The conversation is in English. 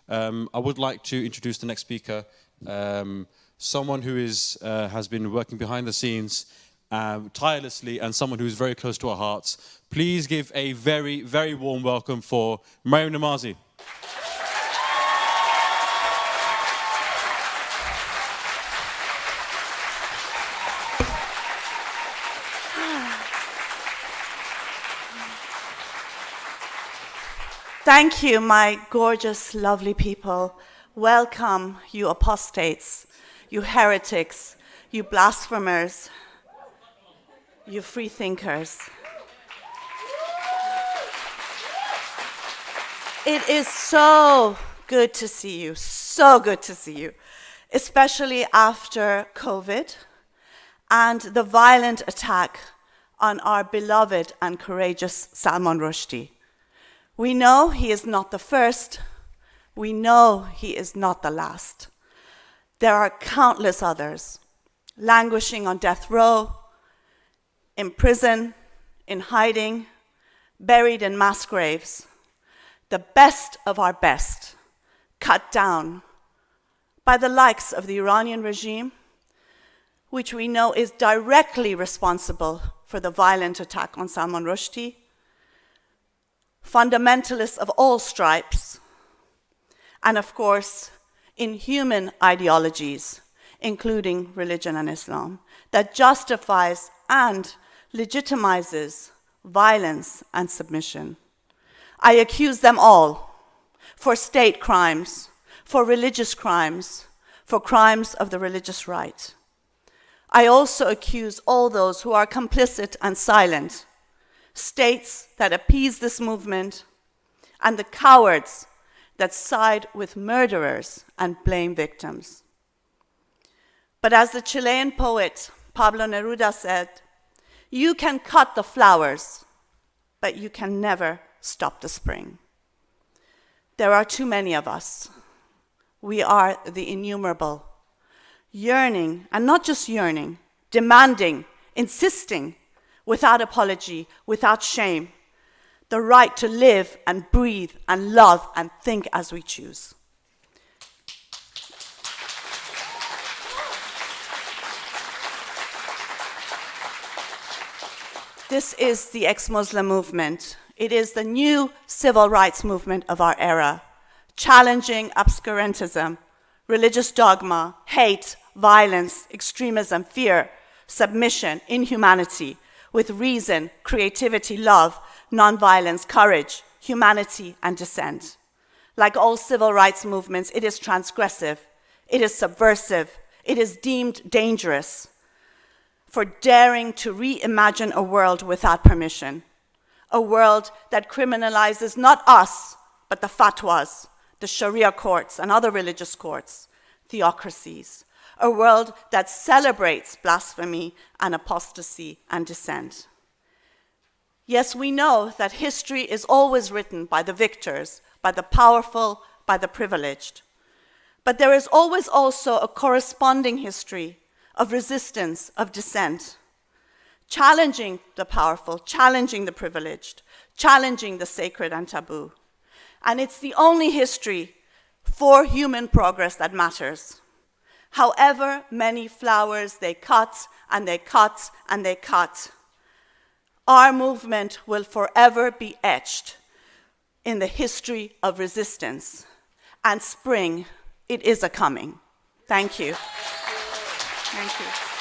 I would like to introduce the next speaker, someone who has been working behind the scenes tirelessly and someone who is very close to our hearts. Please give a very, very warm welcome for Maryam Namazie. Thank you, my gorgeous, lovely people. Welcome, you apostates, you heretics, you blasphemers, you free thinkers. It is so good to see you, especially after COVID and the violent attack on our beloved and courageous Salman Rushdie. We know he is not the first. We know he is not the last. There are countless others languishing on death row, in prison, in hiding, buried in mass graves. The best of our best, cut down by the likes of the Iranian regime, which we know is directly responsible for the violent attack on Salman Rushdie, fundamentalists of all stripes, and of course, inhuman ideologies, including religion and Islam, that justifies and legitimizes violence and submission. I accuse them all for state crimes, for religious crimes, for crimes of the religious right. I also accuse all those who are complicit and silent, states that appease this movement, and the cowards that side with murderers and blame victims. But as the Chilean poet Pablo Neruda said, you can cut the flowers, but you can never stop the spring. There are too many of us. We are the innumerable, yearning, and not just yearning, demanding, insisting, without apology, without shame, the right to live and breathe and love and think as we choose. This is the ex-Muslim movement. It is the new civil rights movement of our era, challenging obscurantism, religious dogma, hate, violence, extremism, fear, submission, inhumanity, with reason, creativity, love, nonviolence, courage, humanity, and dissent. Like all civil rights movements, it is transgressive, it is subversive, it is deemed dangerous for daring to reimagine a world without permission, a world that criminalizes not us, but the fatwas, the Sharia courts and other religious courts, theocracies, a world that celebrates blasphemy and apostasy and dissent. Yes, we know that history is always written by the victors, by the powerful, by the privileged. But there is always also a corresponding history of resistance, of dissent, challenging the powerful, challenging the privileged, challenging the sacred and taboo. And it's the only history for human progress that matters. However many flowers they cut, and they cut, and they cut, our movement will forever be etched in the history of resistance. And spring, it is a coming. Thank you. Thank you.